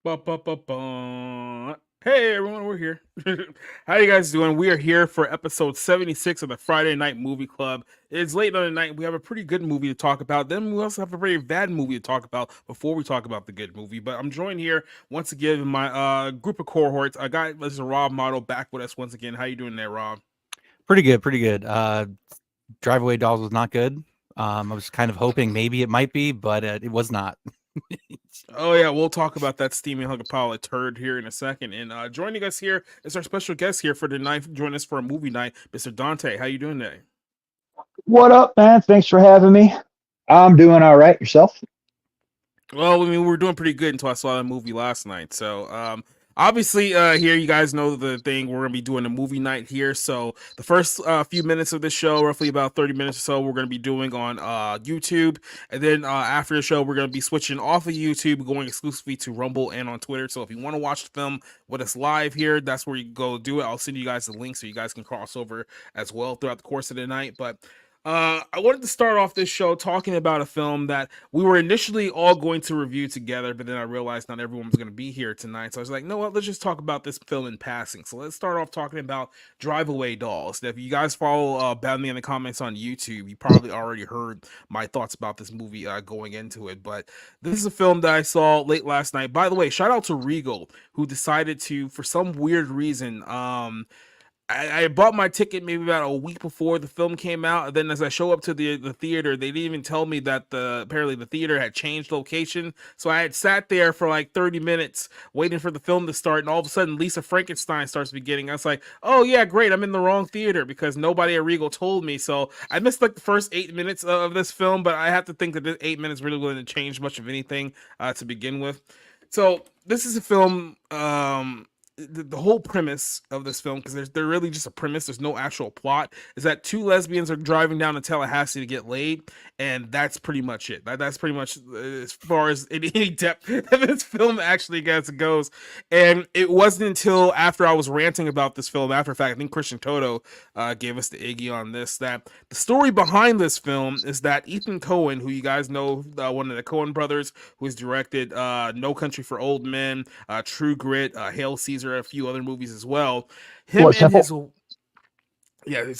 Ba-ba-ba-ba. Hey everyone, we're here. How you guys doing? We are here for episode 76 of the Friday Night Movie Club. It's late on the night. We have a pretty good movie to talk about. Then we also have a very bad movie to talk about before we talk about the good movie. But I'm joined here once again in my group of cohorts. I got this is Rob Model back with us once again. How you doing there, Rob? Pretty good, pretty good. Drive Away Dolls was not good. I was kind of hoping maybe it might be, but it was not. Oh yeah, we'll talk about that steaming hunk of pile turd here in a second. And joining us here is our special guest here for the night. Join us for a movie night, Mr. Dante. How you doing today? What up, man? Thanks for having me. I'm doing all right. Yourself? Well, I mean, we were doing pretty good until I saw that movie last night. So, obviously, here you guys know the thing. We're gonna be doing a movie night here. So, the first few minutes of this show, roughly about 30 minutes or so, we're gonna be doing on YouTube, and then after the show, we're gonna be switching off of YouTube, going exclusively to Rumble and on Twitter. So, if you want to watch the film with us live here, that's where you go do it. I'll send you guys the link so you guys can cross over as well throughout the course of the night. But I wanted to start off this show talking about a film that we were initially all going to review together, but then I realized not everyone was going to be here tonight. So I was like, no, what? Let's just talk about this film in passing. So let's start off talking about Drive Away Dolls. If you guys follow me in the comments on YouTube, you probably already heard my thoughts about this movie going into it. But this is a film that I saw late last night. By the way, shout out to Regal, who decided to, for some weird reason, I bought my ticket maybe about a week before the film came out, and then as I show up to the theater, they didn't even tell me that apparently the theater had changed location. So I had sat there for like 30 minutes waiting for the film to start, and all of a sudden Lisa Frankenstein starts beginning. I was like, oh yeah, great, I'm in the wrong theater because nobody at Regal told me. So I missed like the first 8 minutes of this film, but I have to think that this 8 minutes really wouldn't change much of anything to begin with. So this is a film. The whole premise of this film, because they're really just a premise, there's no actual plot, is that two lesbians are driving down to Tallahassee to get laid, and that's pretty much it. That's pretty much as far as any depth of this film actually goes. And it wasn't until after I was ranting about this film, after the fact, I think Christian Toto gave us the Iggy on this, that the story behind this film is that Ethan Coen, who you guys know, one of the Coen brothers, who's directed No Country for Old Men, True Grit, Hail Caesar, a few other movies as well. Him and his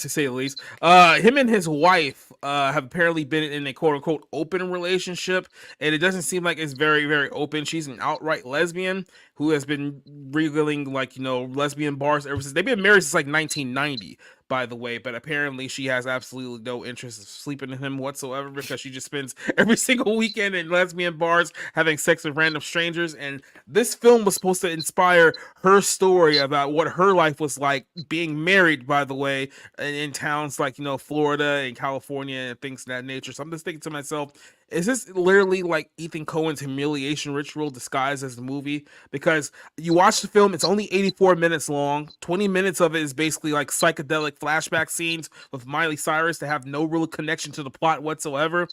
to say the least. Him and his wife have apparently been in a quote-unquote open relationship, and it doesn't seem like it's very, very open. She's an outright lesbian who has been revealing, like, lesbian bars ever since. They've been married since like 1990, by the way, but apparently she has absolutely no interest in sleeping with him whatsoever because she just spends every single weekend in lesbian bars having sex with random strangers. And this film was supposed to inspire her story about what her life was like being married, by the way, in towns like, Florida and California and things of that nature. So I'm just thinking to myself, is this literally like Ethan Cohen's humiliation ritual disguised as the movie? Because you watch the film, it's only 84 minutes long. 20 minutes of it is basically like psychedelic flashback scenes with Miley Cyrus that have no real connection to the plot whatsoever.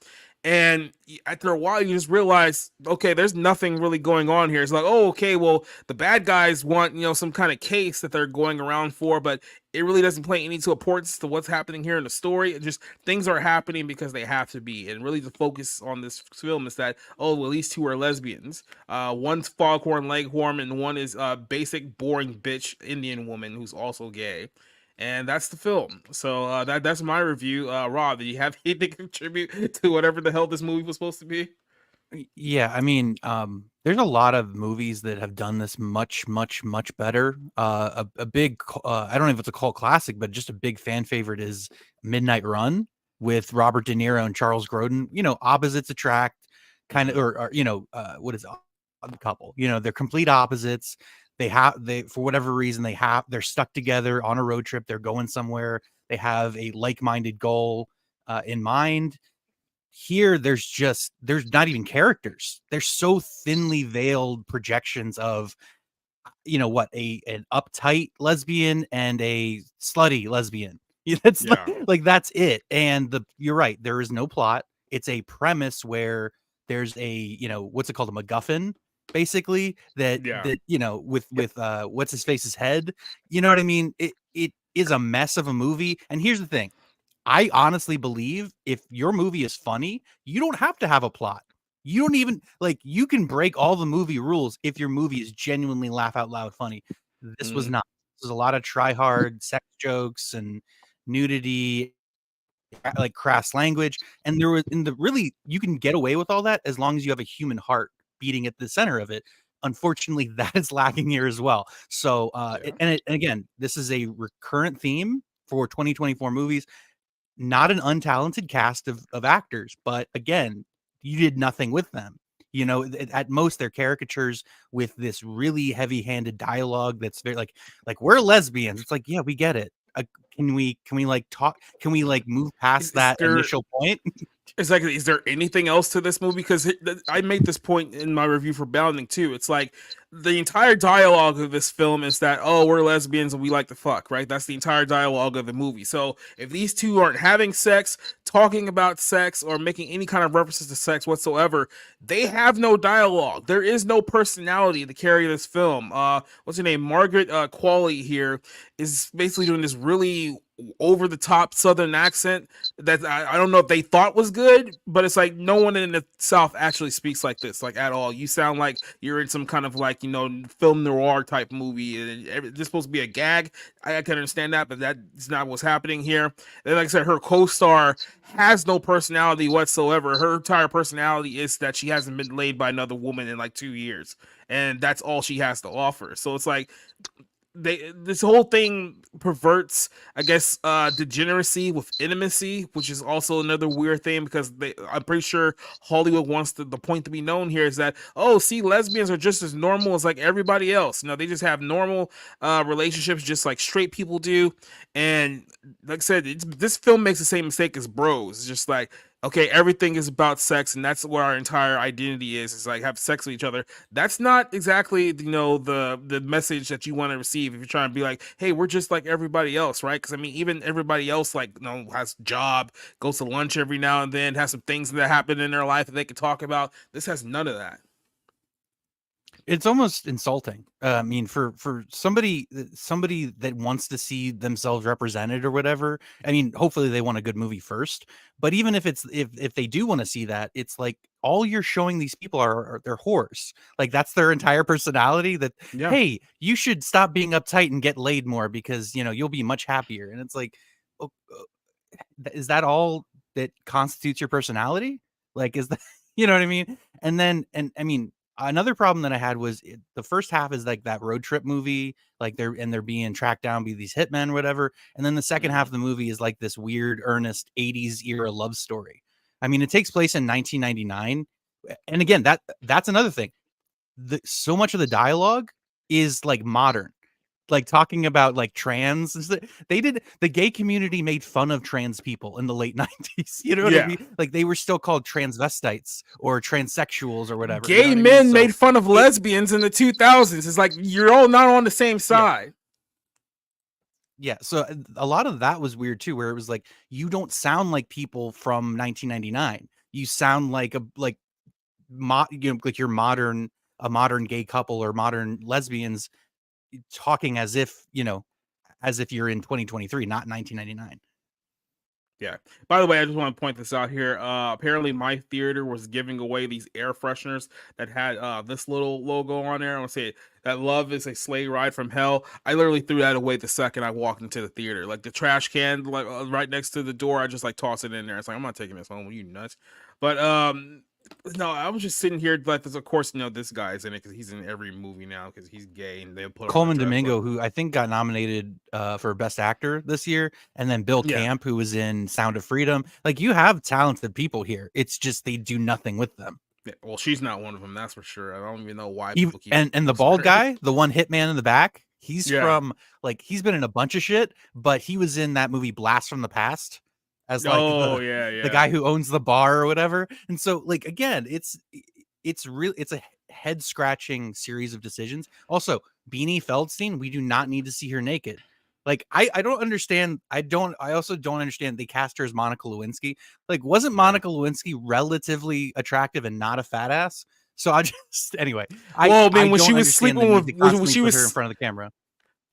And after a while, you just realize, okay, there's nothing really going on here. It's like, oh, okay, well, the bad guys want, some kind of case that they're going around for, but it really doesn't play any importance to what's happening here in the story. It just, things are happening because they have to be. And really, the focus on this film is that, oh, well, these two are lesbians. One's foghorn leghorn, and one is basic, boring bitch Indian woman who's also gay. And that's the film. So that's my review. Rob, do you have anything to contribute to whatever the hell this movie was supposed to be? Yeah, I mean, there's a lot of movies that have done this much, much, much better. A big, I don't know if it's a cult classic, but just a big fan favorite is Midnight Run with Robert De Niro and Charles Grodin. Opposites attract, kind of, or what is the couple? They're complete opposites. They for whatever reason they're stuck together on a road trip. They're going somewhere. They have a like-minded goal in mind. Here there's not even characters. They're so thinly veiled projections of an uptight lesbian and a slutty lesbian. That's Yeah. like that's it. And you're right, there is no plot. It's a premise where there's a what's it called, a MacGuffin, basically, that Yeah. with what's his face's head. You know what I mean? It is a mess of a movie. And here's the thing, I honestly believe if your movie is funny, you don't have to have a plot. You don't even you can break all the movie rules if your movie is genuinely laugh out loud funny. This was not. This was a lot of try hard sex jokes and nudity, like crass language. And there was really, you can get away with all that as long as you have a human heart beating at the center of it. Unfortunately, that is lacking here as well. So, and again, this is a recurrent theme for 2024 movies. Not an untalented cast of actors, but again, you did nothing with them. At most they're caricatures with this really heavy-handed dialogue that's very like we're lesbians. It's like, yeah, we get it. Can we talk? Can we move past Is that there initial point? Exactly. Is there anything else to this movie? Because I made this point in my review for Bounding too. It's like the entire dialogue of this film is that, oh, we're lesbians and we like to fuck, right? That's the entire dialogue of the movie. So if these two aren't having sex, talking about sex, or making any kind of references to sex whatsoever, they have no dialogue. There is no personality to carry this film. What's her name? Margaret Qualley here is basically doing this really over the top Southern accent that I don't know if they thought was good, but it's like no one in the South actually speaks like this, like at all. You sound like you're in some kind of film noir type movie, and it's supposed to be a gag. I can understand that, but that's not what's happening here. And like I said, her co-star has no personality whatsoever. Her entire personality is that she hasn't been laid by another woman in like 2 years, and that's all she has to offer. So it's like this whole thing perverts, I guess, degeneracy with intimacy, which is also another weird thing because I'm pretty sure Hollywood wants the point to be known here is that, oh, see, lesbians are just as normal as like everybody else. They just have normal relationships just like straight people do. And like I said, this film makes the same mistake as Bros. It's just like, okay, everything is about sex, and that's what our entire identity is. It's like have sex with each other. That's not exactly the message that you want to receive if you're trying to be like, hey, we're just like everybody else, right? Because I mean, even everybody else has job, goes to lunch every now and then, has some things that happen in their life that they can talk about. This has none of that. It's almost insulting. I mean, for somebody that wants to see themselves represented or whatever. I mean, hopefully they want a good movie first. But even if if they do want to see that, it's like all you're showing these people are they're whores. Like that's their entire personality. That Yeah. hey, you should stop being uptight and get laid more because you'll be much happier. And it's like, oh, is that all that constitutes your personality? Like, is that you know what I mean? And then, and I mean, Another problem that I had was the first half is like that road trip movie, like they're being tracked down by these hitmen or whatever, and then the second half of the movie is like this weird, earnest '80s era love story. I mean, it takes place in 1999, and again, that's another thing. So much of the dialogue is like modern, like talking about like trans. The gay community made fun of trans people in the late 90s. You know what I mean? Like they were still called transvestites or transsexuals or whatever. Gay you know what men I mean? So made fun of lesbians in the 2000s. It's like you're all not on the same side. Yeah, so a lot of that was weird too, where it was like you don't sound like people from 1999. You sound like like like you're a modern gay couple or modern lesbians talking as if, as if you're in 2023, not 1999. Yeah. By the way, I just want to point this out here. Apparently, my theater was giving away these air fresheners that had this little logo on there. I want to say that "Love is a sleigh ride from hell." I literally threw that away the second I walked into the theater. Like the trash can, like right next to the door, I just like toss it in there. It's like I'm not taking this home. Are you nuts? But no, I was just sitting here like this. Of course, this guy's in it because he's in every movie now because he's gay and they put him Coleman Domingo, who I think got nominated for Best Actor this year, and then Bill Camp, who was in Sound of Freedom. Like you have talented people here. It's just they do nothing with them. Yeah, well, she's not one of them, that's for sure. I don't even know why. And the bald guy, the one hitman in the back, he's from he's been in a bunch of shit, but he was in that movie Blast from the Past as like the guy who owns the bar or whatever. And so like again, it's a head scratching series of decisions. Also, Beanie Feldstein, we do not need to see her naked. Like I don't understand. I also don't understand they cast her as Monica Lewinsky. Like, wasn't Monica Lewinsky relatively attractive and not a fat ass? So I just anyway. When she was sleeping with when she was her in front of the camera.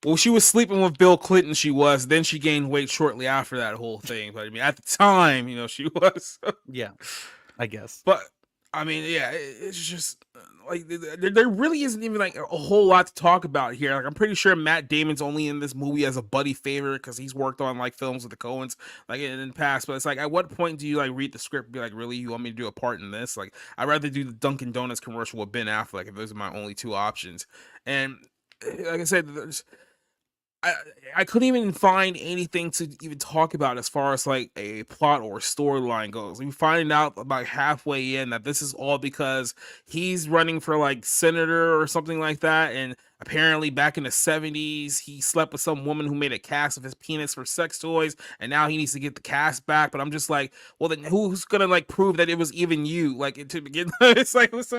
Well, she was sleeping with Bill Clinton. She was. Then she gained weight shortly after that whole thing. But I mean, at the time, she was. Yeah, I guess. But I mean, yeah, it's just like there really isn't even like a whole lot to talk about here. Like I'm pretty sure Matt Damon's only in this movie as a buddy favorite because he's worked on like films with the Coens like in the past. But it's like, at what point do you like read the script and be like, really, you want me to do a part in this? Like, I'd rather do the Dunkin' Donuts commercial with Ben Affleck if those are my only two options. And like I said, I couldn't even find anything to even talk about as far as like a plot or storyline goes. We find out about halfway in that this is all because he's running for like senator or something like that, and apparently back in the 70s he slept with some woman who made a cast of his penis for sex toys, and now he needs to get the cast back. But I'm just like, well, then who's gonna like prove that it was even you? Like to begin, it's like it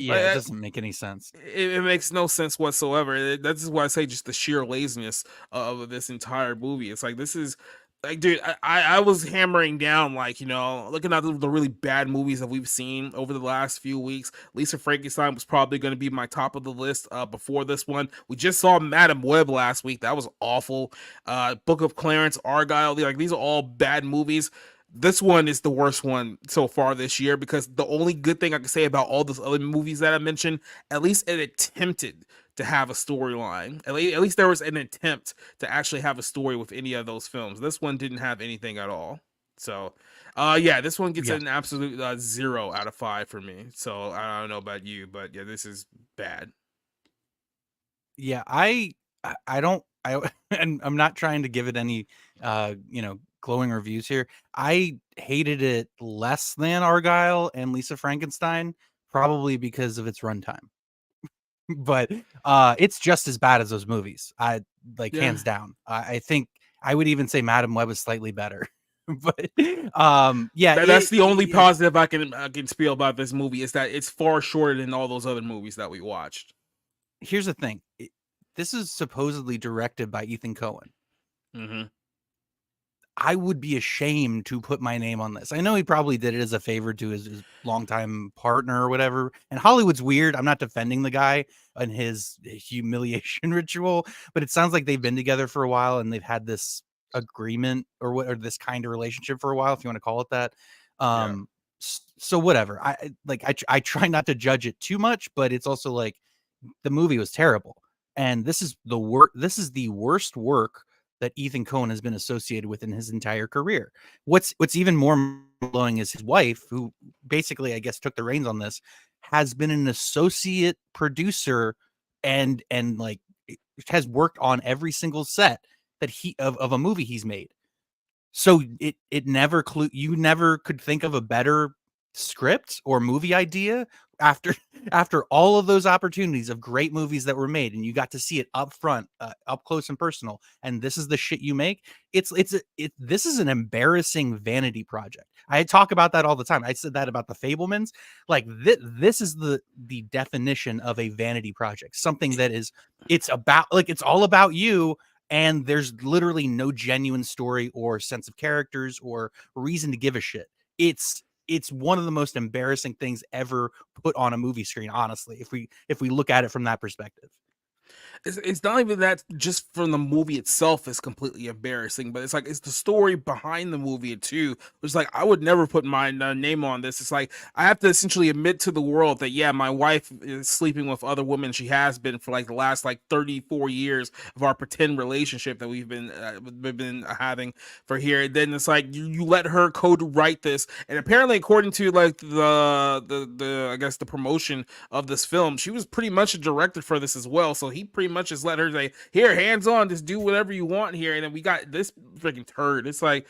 doesn't make any sense. It makes no sense whatsoever. That's why I say just the sheer laziness of this entire movie. It's like, this is like, dude, I was hammering down, like, looking at the really bad movies that we've seen over the last few weeks. Lisa Frankenstein was probably going to be my top of the list before this one. We just saw Madam Web last week. That was awful. Book of Clarence, Argyle, like, these are all bad movies. This one is the worst one so far this year, because the only good thing I can say about all those other movies that I mentioned, at least it attempted to have a storyline. At least there was an attempt to actually have a story with any of those films. This one didn't have anything at all. So, this one gets an absolute 0 out of 5 for me. So I don't know about you, but yeah, this is bad. Yeah, and I'm not trying to give it any, glowing reviews here. I hated it less than Argyle and Lisa Frankenstein, probably because of its runtime. But it's just as bad as those movies. Hands down. I think I would even say Madam Web is slightly better. But that's the only positive I can spiel about this movie, is that it's far shorter than all those other movies that we watched. Here's the thing. This is supposedly directed by Ethan Coen. Mm-hmm. I would be ashamed to put my name on this. I know he probably did it as a favor to his longtime partner or whatever. And Hollywood's weird. I'm not defending the guy and his humiliation ritual, but it sounds like they've been together for a while and they've had this agreement or this kind of relationship for a while, if you want to call it that. So whatever. I try not to judge it too much, but it's also like the movie was terrible. And this is the worst work that Ethan Coen has been associated with in his entire career. What's even more blowing is his wife, who basically, I guess, took the reins on this, has been an associate producer and like has worked on every single set that he of a movie he's made. So it never you never could think of a better script or movie idea after after all of those opportunities of great movies that were made, and you got to see it up front, up close and personal, and this is the shit you make. This is an embarrassing vanity project. I talk about that all the time. I said that about the Fablemans. Like this is the definition of a vanity project, something that is it's about like it's all about you, and there's literally no genuine story or sense of characters or reason to give a shit. It's one of the most embarrassing things ever put on a movie screen, honestly, if we look at it from that perspective. It's not even that just from the movie itself is completely embarrassing, but it's like it's the story behind the movie too. It's like I would never put my name on this. It's like I have to essentially admit to the world that yeah, my wife is sleeping with other women. She has been for like the last like 34 years of our pretend relationship that we've been having for here. And then it's like you let her co-write this, and apparently according to like the I guess the promotion of this film, she was pretty much a director for this as well. So he pretty much just let her say, here, hands on, just do whatever you want here. And then we got this freaking turd. It's like,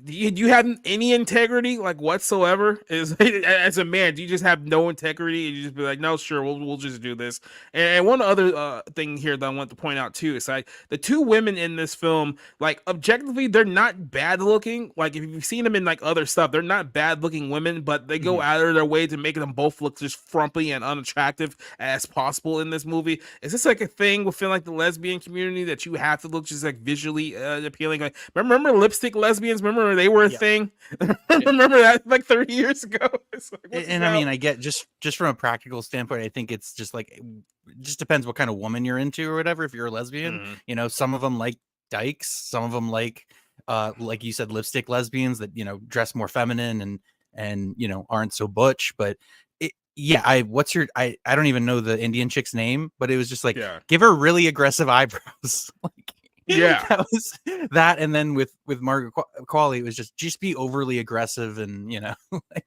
do you have any integrity like whatsoever? Is as a man, do you just have no integrity and you just be like, no, sure, we'll just do this? And one other thing here that I want to point out too is like the two women in this film, like objectively, they're not bad looking. Like if you've seen them in like other stuff, they're not bad looking women, but they go out of their way to make them both look just frumpy and unattractive as possible in this movie. Is this like a thing within like the lesbian community that you have to look just like visually appealing? Like remember lipstick lesbians? Remember they were a thing? Remember that like 30 years ago? Like, and I mean, I get just from a practical standpoint, I think it's just like it just depends what kind of woman you're into or whatever. If you're a lesbian, you know, some of them like dykes, some of them like you said, lipstick lesbians that, you know, dress more feminine and you know, aren't so butch. But I don't even know the Indian chick's name, but it was just like give her really aggressive eyebrows. Like that was that. And then with Margaret Qualley, it was just be overly aggressive and, you know, like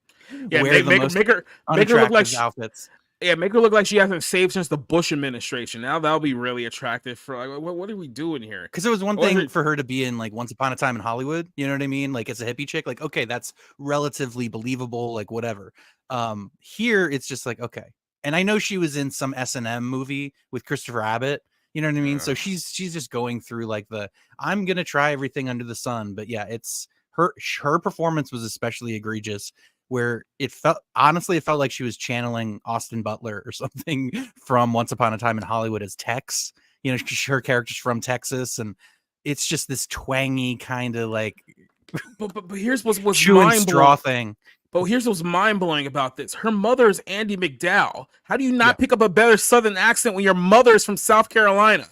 wear the most make her look like outfits. Yeah, make her look like she hasn't saved since the Bush administration. Now that'll be really attractive for like, what are we doing here? Because it was one thing for her to be in like Once Upon a Time in Hollywood, you know what I mean? Like as a hippie chick, like okay, that's relatively believable, like whatever. Here it's just like okay, and I know she was in some S&M movie with Christopher Abbott. You know what I mean? So she's just going through like I'm gonna try everything under the sun. But yeah, it's her performance was especially egregious, where it felt like she was channeling Austin Butler or something from Once Upon a Time in Hollywood as Tex. You know, her character's from Texas, and it's just this twangy kind of like. But here's what's chewing straw thing. But here's what's mind blowing about this. Her mother is Andie MacDowell. How do you not pick up a better Southern accent when your mother is from South Carolina?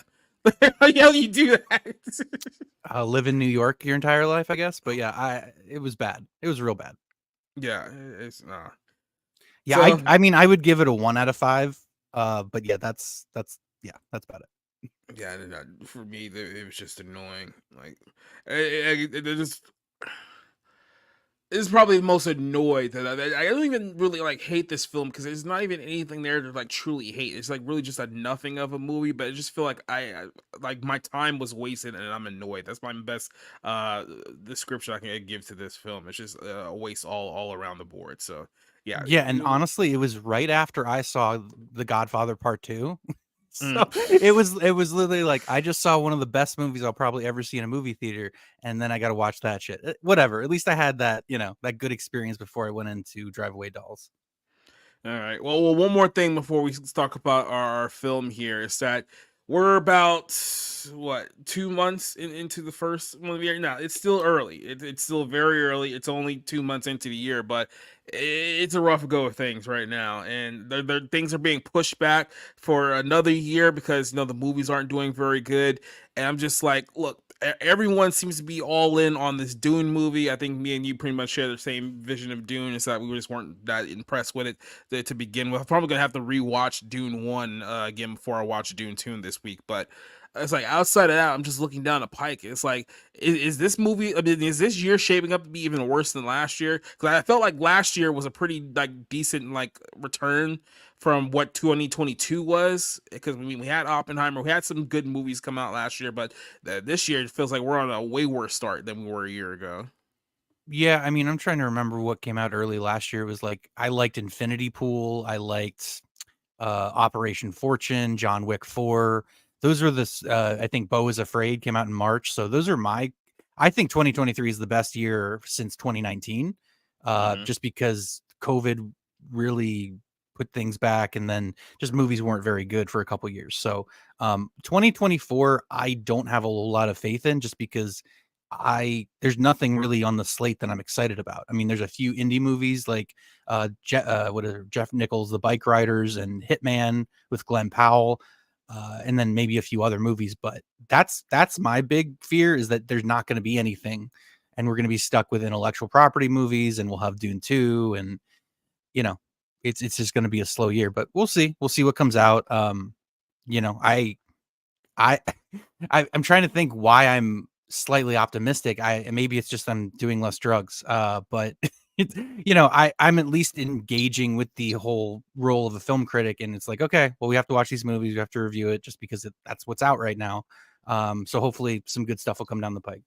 How do you do that? Live in New York your entire life, I guess. But yeah, it was bad. It was real bad. Yeah, it's yeah. So, I mean, I would give it a 1 out of 5. But yeah, that's about it. Yeah, for me, it was just annoying. Like, it just. Is probably the most annoyed that I don't even really like hate this film because there's not even anything there to like truly hate. It's like really just a nothing of a movie, but I just feel like I like my time was wasted and I'm annoyed. That's my best description I can give to this film. It's just a waste all around the board. So yeah, and honestly, it was right after I saw The Godfather Part 2. So it was literally like I just saw one of the best movies I'll probably ever see in a movie theater, and then I got to watch that shit. Whatever. At least I had that, you know, that good experience before I went into Drive Away Dolls. All right. Well, one more thing before we talk about our film here is that we're about 2 months into the first one of the year. No, it's still early. It's still very early. It's only 2 months into the year, but it's a rough go of things right now, and things are being pushed back for another year because the movies aren't doing very good. And I'm just like, look, everyone seems to be all in on this Dune movie. I think me and you pretty much share the same vision of Dune. Is that we just weren't that impressed with it to begin with. I'm probably gonna have to rewatch Dune 1 again before I watch Dune 2 this week. But it's like outside of that, I'm just looking down the pike. It's like, is this movie? I mean, is this year shaping up to be even worse than last year? Because I felt like last year was a pretty like decent like return from what 2022 was. Because I mean, we had Oppenheimer, we had some good movies come out last year, but this year it feels like we're on a way worse start than we were a year ago. Yeah, I mean, I'm trying to remember what came out early last year. It was like I liked Infinity Pool, I liked Operation Fortune, John Wick 4. Those are I think Beau is Afraid came out in March. So those are I think 2023 is the best year since 2019. Mm-hmm. Just because COVID really put things back, and then just movies weren't very good for a couple years. So 2024, I don't have a lot of faith in, just because there's nothing really on the slate that I'm excited about. I mean, there's a few indie movies like Jeff Nichols, The Bike Riders, and Hitman with Glenn Powell, and then maybe a few other movies. But that's my big fear, is that there's not going to be anything, and we're going to be stuck with intellectual property movies, and we'll have Dune 2, and you know, it's just going to be a slow year. But we'll see what comes out. You know, I I'm trying to think why I'm slightly optimistic. Maybe it's just I'm doing less drugs. But it's, I'm at least engaging with the whole role of a film critic, and it's like, okay, well, we have to watch these movies, we have to review it, just because that's what's out right now. So hopefully some good stuff will come down the pike.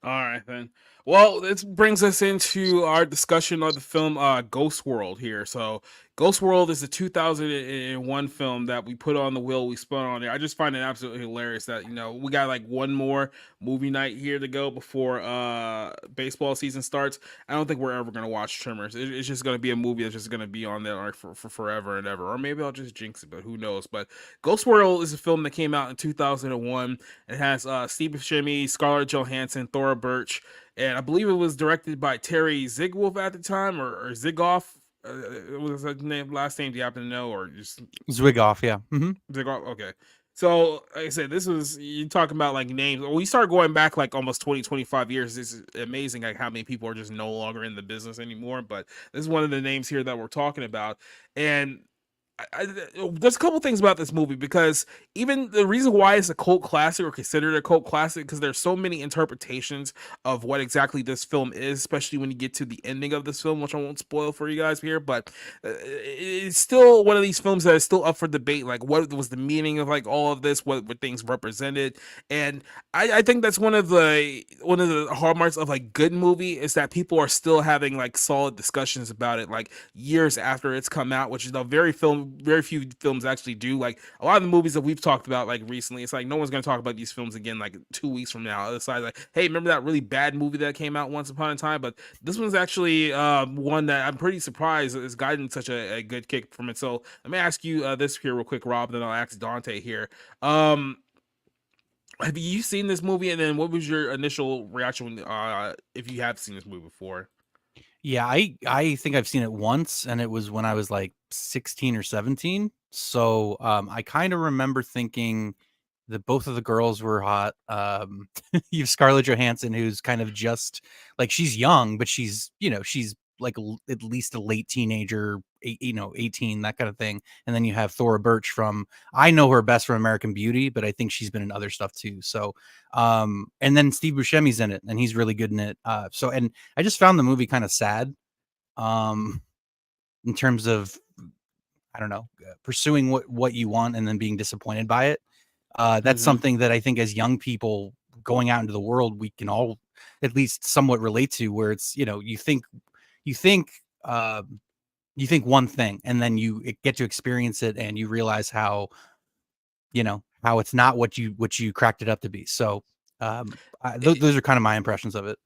All right, then. Well, this brings us into our discussion of the film Ghost World here. So, Ghost World is a 2001 film that we put on the wheel, we spun on there. I just find it absolutely hilarious that, we got like one more movie night here to go before baseball season starts. I don't think we're ever going to watch Tremors. It's just going to be a movie that's just going to be on there like for forever and ever. Or maybe I'll just jinx it, but who knows. But Ghost World is a film that came out in 2001. It has Steve Buscemi, Scarlett Johansson, Thora Birch, and I believe it was directed by Terry Zigwolf at the time, or Zigoff. What was his name? Last name? Do you happen to know, or just Zwigoff, yeah. Mm-hmm. Zigoff? Okay. So, like I said, this was, you talking about like names. When we start going back like almost 20, 25 years, this is amazing like how many people are just no longer in the business anymore. But this is one of the names here that we're talking about. And there's a couple things about this movie, because even the reason why it's a cult classic, or considered a cult classic, because there's so many interpretations of what exactly this film is, especially when you get to the ending of this film, which I won't spoil for you guys here. But it's still one of these films that is still up for debate, like what was the meaning of like all of this, what things represented. And I think that's one of the hallmarks of like good movie, is that people are still having like solid discussions about it like years after it's come out, which is a very few films actually do. Like a lot of the movies that we've talked about like recently, it's like no one's gonna talk about these films again like 2 weeks from now. Other side, like, hey, remember that really bad movie that came out once upon a time? But this one's actually one that I'm pretty surprised has gotten such a good kick from it. So let me ask you this here real quick, Rob, then I'll ask Dante here. Have you seen this movie, and then what was your initial reaction if you have seen this movie before? Yeah, I think I've seen it once, and it was when I was like 16 or 17. So I kind of remember thinking that both of the girls were hot. You have Scarlett Johansson, who's kind of just like, she's young, but she's like at least a late teenager, 18, that kind of thing. And then you have Thora Birch I know her best from American Beauty, but I think she's been in other stuff too. So, and then Steve Buscemi's in it, and he's really good in it. And I just found the movie kind of sad, in terms of, I don't know, pursuing what you want and then being disappointed by it. That's Mm-hmm. something that I think as young people going out into the world, we can all at least somewhat relate to, where it's, you think one thing, and then you get to experience it, and you realize how it's not what you cracked it up to be. So those are kind of my impressions of it.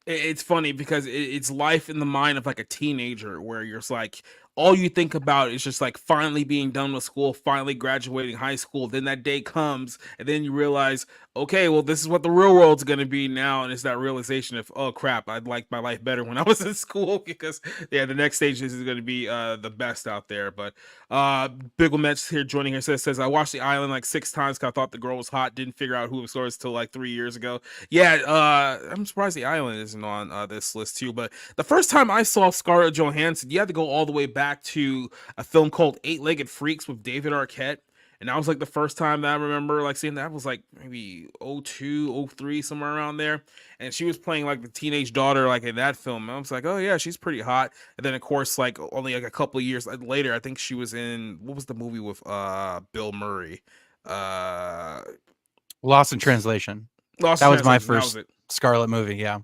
It's funny because it's life in the mind of like a teenager, where you're just like all you think about is just like finally being done with school, finally graduating high school. Then that day comes, and then you realize, okay, well, this is what the real world's going to be now. And it's that realization of, oh crap, I'd like my life better when I was in school, because yeah, the next stage is going to be the best out there. But Biggle Metz here joining here says I watched The Island like 6 times because I thought the girl was hot, didn't figure out who it was till like 3 years ago. Yeah, I'm surprised The Island isn't on this list too. But the first time I saw Scarlett Johansson, you had to go all the way back to a film called Eight-Legged Freaks with David Arquette. And that was like the first time that I remember like seeing that. Was like maybe 02, 03, somewhere around there. And she was playing like the teenage daughter like in that film. And I was like, oh yeah, she's pretty hot. And then of course, like only like a couple of years later, I think she was in, what was the movie with Bill Murray? Lost in Translation. Lost That in was my Translation. That was first it. Scarlet movie. Yeah.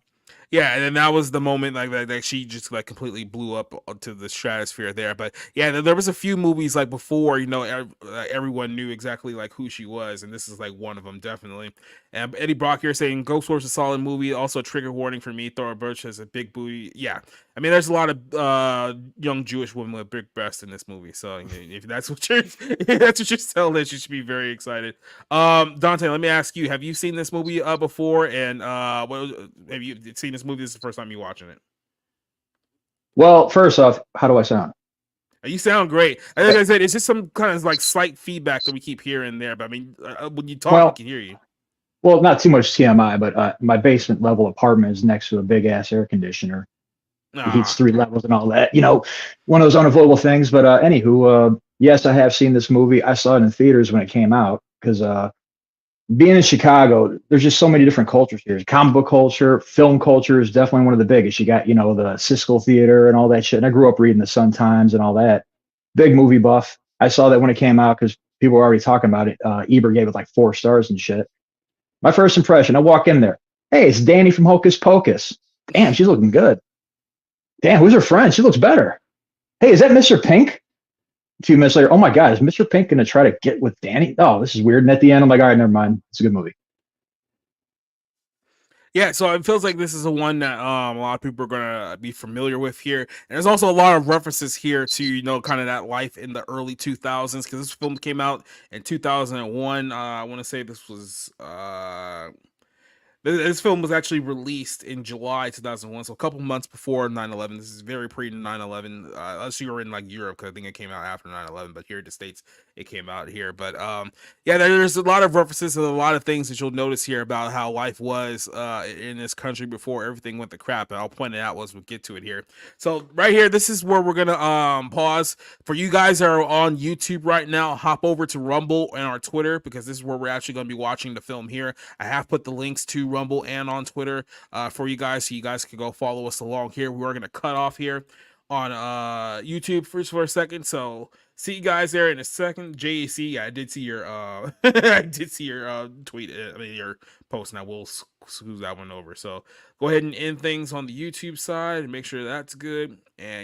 Yeah, and then that was the moment like that she just like completely blew up to the stratosphere there. But yeah, there was a few movies like before, you know, everyone knew exactly like who she was, and this is like one of them definitely. And Eddie Brock here saying Ghost Wars is a solid movie. Also a trigger warning for me. Thora Birch has a big booty. Yeah, I mean, there's a lot of young Jewish women with big breasts in this movie. So if that's what you're that's what you're telling us, you should be very excited. Dante, let me ask you: have you seen this movie before? And have you seen this movie? This is the first time you watching it. Well, first off, how do I sound? You sound great. Like I said, it's just some kind of like slight feedback that we keep hearing there. But I mean, when you talk, we can hear you. Well, not too much TMI, but my basement level apartment is next to a big ass air conditioner. It heats 3 levels and all that. You know, one of those unavoidable things. But anywho, yes, I have seen this movie. I saw it in theaters when it came out because being in Chicago, there's just so many different cultures here. Comic book culture, film culture is definitely one of the biggest. You got, you know, the Siskel Theater and all that shit. And I grew up reading the Sun Times and all that. Big movie buff. I saw that when it came out because people were already talking about it. Ebert gave it like 4 stars and shit. My first impression, I walk in there. Hey, it's Danny from Hocus Pocus. Damn, she's looking good. Damn, who's her friend? She looks better. Hey, is that Mr. Pink? A few minutes later, oh my God, is Mr. Pink going to try to get with Danny? Oh, this is weird. And at the end, I'm like, all right, never mind. It's a good movie. Yeah, so it feels like this is a one that a lot of people are gonna be familiar with here. And there's also a lot of references here to, you know, kind of that life in the early 2000s, because this film came out in 2001. I want to say this was this film was actually released in July 2001, so a couple months before 9/11. This is very pre 9/11, unless you were in like Europe, because I think it came out after 9/11. But here in the States, it came out here. But yeah, there's a lot of references and a lot of things that you'll notice here about how life was in this country before everything went to crap. And I'll point it out as we get to it here. So right here, this is where we're gonna pause. For you guys that are on YouTube right now, hop over to Rumble and our Twitter, because this is where we're actually going to be watching the film here. I have put the links to Rumble and on Twitter for you guys, so you guys can go follow us along here. We are going to cut off here on YouTube for a second, so see you guys there in a second. JAC, I did see your I did see your tweet, I mean your post, and I will scoot that one over. So go ahead and end things on the YouTube side and make sure that's good. And